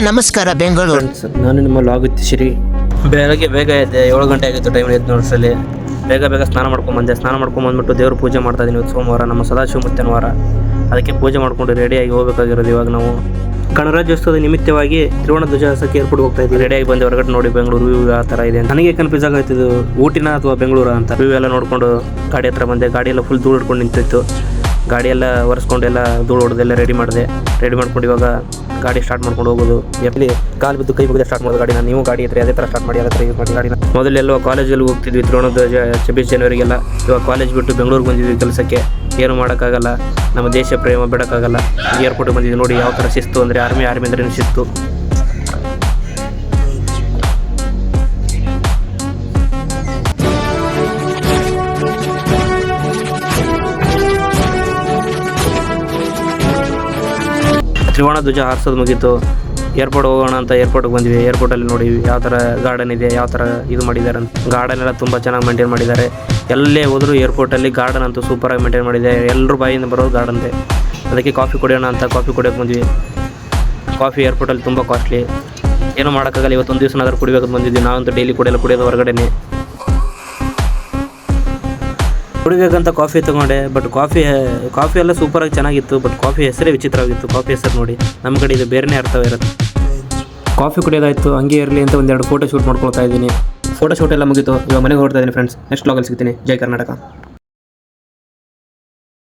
ನಮಸ್ಕಾರ ಬೆಂಗಳೂರು ಫ್ರೆಂಡ್ಸ್, ನಾನು ನಿಮ್ಮ ಲಾಗುತ್ತಿಸಿರಿ. ಬೆಳಗ್ಗೆ ಬೇಗ ಎದ್ದೆ, 7 ಗಂಟೆ ಆಗಿತ್ತು ಟೈಮ್ ಎದ್ದು ನೋಡ್ಸಲಿ. ಬೇಗ ಸ್ನಾನ ಮಾಡ್ಕೊಂಡ್ಬಂದ್ಬಿಟ್ಟು ದೇವ್ರ ಪೂಜೆ ಮಾಡ್ತಾ ಇದ್ದೀನಿ. ಇವತ್ತು ಸೋಮವಾರ, ನಮ್ಮ ಸದಾಶಿವ ಮುತ್ತನ ವಾರ. ಅದಕ್ಕೆ ಪೂಜೆ ಮಾಡ್ಕೊಂಡು ರೆಡಿಯಾಗಿ ಹೋಗಬೇಕಾಗಿರೋದು. ಇವಾಗ ನಾವು ಗಣರಾಜ್ಯೋತ್ಸವದ ನಿಮಿತ್ತವಾಗಿ ತ್ರಿವರ್ಣ ಧ್ವಜಕ್ಕೆ ಏರ್ಪೋರ್ಟ್ ಹೋಗ್ತಾ ಇದ್ದೀವಿ. ರೆಡಿಯಾಗಿ ಬಂದು ಹೊರಗಡೆ ನೋಡಿ ಬೆಂಗಳೂರು ವ್ಯೂ ಯಾವ ಥರ ಇದೆ. ನನಗೆ ಕನ್ಫ್ಯೂಸ್ ಆಗೋಯ್ತಿದ್ದು ಊಟಿನ ಅಥವಾ ಬೆಂಗಳೂರು ಅಂತ. ವ್ಯೂ ಎಲ್ಲ ನೋಡ್ಕೊಂಡು ಗಾಡಿ ಹತ್ರ ಬಂದೆ. ಗಾಡಿ ಎಲ್ಲ ಫುಲ್ ಧೂಳು ಹಿಡ್ಕೊಂಡು ನಿಂತಿತ್ತು. ಗಾಡಿ ಎಲ್ಲ ಒರೆಸ್ಕೊಂಡೆಲ್ಲ ಧೂಳು ಹೊಡೆದೆಲ್ಲ ರೆಡಿ ಮಾಡ್ಕೊಂಡು ಇವಾಗ ಗಾಡಿ ಸ್ಟಾರ್ಟ್ ಮಾಡ್ಕೊಂಡು ಹೋಗೋದು. ಎಲ್ಲಿ ಕಾಲು ಬಿದ್ದು ಕೈ ಮುಗಿದೆ ಸ್ಟಾರ್ಟ್ ಮಾಡೋದು ಗಾಡಿನ. ನೀವು ಗಾಡಿ ಹತ್ರ ಅದೇ ಥರ ಸ್ಟಾರ್ಟ್ ಮಾಡಿ ಅದೇ ಥರ ಯೂಸ್ ಮಾಡಿ ಗಾಡಿನ. ಮೊದಲೆಲ್ಲೋ ಕಾಲೇಜಲ್ಲಿ ಹೋಗ್ತಿದ್ವಿ ತ್ರಿವರ್ಣ ಧ್ವಜ 26 ಜನವರಿಗೆಲ್ಲ. ಇವಾಗ ಕಾಲೇಜ್ ಬಿಟ್ಟು ಬೆಂಗಳೂರಿಗೆ ಬಂದಿದ್ವಿ ಕೆಲಸಕ್ಕೆ. ಏನು ಮಾಡೋಕ್ಕಾಗಲ್ಲ, ನಮ್ಮ ದೇಶ ಪ್ರೇಮ ಬಿಡೋಕ್ಕಾಗಲ್ಲ. ಏರ್ಪೋರ್ಟಿಗೆ ಬಂದಿದ್ವಿ ನೋಡಿ ಯಾವ ಥರ ಶಿಸ್ತು ಅಂದರೆ ಆರ್ಮಿ ಅಂದ್ರೆ ಶಿಸ್ತು. ತ್ರಿವರ್ಣ ಧ್ವಜ ಹಾರಿಸೋದು ಮುಗೀತು. ಏರ್ಪೋರ್ಟ್ ಹೋಗೋಣ ಅಂತ ಏರ್ಪೋರ್ಟ್ಗೆ ಬಂದ್ವಿ. ಏರ್ಪೋರ್ಟಲ್ಲಿ ನೋಡಿ ಯಾವ ಥರ ಗಾರ್ಡನ್ ಇದೆ, ಯಾವ ಥರ ಇದು ಮಾಡಿದ್ದಾರೆ ಅಂತ. ಗಾರ್ಡನ್ ಎಲ್ಲ ತುಂಬ ಚೆನ್ನಾಗಿ ಮೇಂಟೈನ್ ಮಾಡಿದ್ದಾರೆ. ಎಲ್ಲೇ ಹೋದರೂ ಏರ್ಪೋರ್ಟಲ್ಲಿ ಗಾರ್ಡನ್ ಅಂತೂ ಸೂಪರಾಗಿ ಮೇಂಟೈನ್ ಮಾಡಿದ್ದಾರೆ. ಎಲ್ಲರೂ ಬಾಯಿಂದ ಬರೋದು ಗಾರ್ಡನ್ಗೆ. ಅದಕ್ಕೆ ಕಾಫಿ ಕುಡಿಯೋಣ ಅಂತ ಕಾಫಿ ಕುಡಿಯೋಕೆ ಬಂದ್ವಿ. ಕಾಫಿ ಏರ್ಪೋರ್ಟಲ್ಲಿ ತುಂಬ ಕಾಸ್ಟ್ಲಿ, ಏನೂ ಮಾಡೋಕ್ಕಾಗಲ್ಲ. ಇವತ್ತೊಂದು ದಿವಸನಾದ್ರೂ ಕುಡಿಬೇಕು ಬಂದಿದ್ವಿ. ನಾವಂತೂ ಡೈಲಿ ಕುಡಿಯೋದು ಹೊರಗಡೆನೆ. ಕುಡಿಬೇಕಂತ ಕಾಫಿ ತೊಗೊಂಡೆ, ಬಟ್ ಕಾಫಿ ಎಲ್ಲ ಸೂಪರಾಗಿ ಚೆನ್ನಾಗಿತ್ತು. ಬಟ್ ಕಾಫಿ ಹೆಸರೇ ವಿಚಿತ್ರವಾಗಿತ್ತು. ಕಾಫಿ ಹೆಸರು ನೋಡಿ ನಮ್ಮ ಕಡೆ ಇದು ಬೇರೆನೇ ಅರ್ಥವೇ ಇರುತ್ತೆ. ಕಾಫಿ ಕುಡಿಯೋದಾಯಿತು, ಹಂಗೆ ಇರಲಿ ಅಂತ ಒಂದೆರಡು ಫೋಟೋ ಶೂಟ್ ಮಾಡ್ಕೊಳ್ತಾ ಇದ್ದೀನಿ. ಫೋಟೋ ಶೂಟ್ ಎಲ್ಲ ಮುಗೀತು. ಇವಾಗ ಮನೆಗೆ ಹೊರಡ್ತಾ ಇದ್ದೀನಿ ಫ್ರೆಂಡ್ಸ್. ನೆಕ್ಸ್ಟ್ ವ್ಲಾಗಲ್ಲಿ ಸಿಗ್ತೀನಿ. ಜೈ ಕರ್ನಾಟಕ.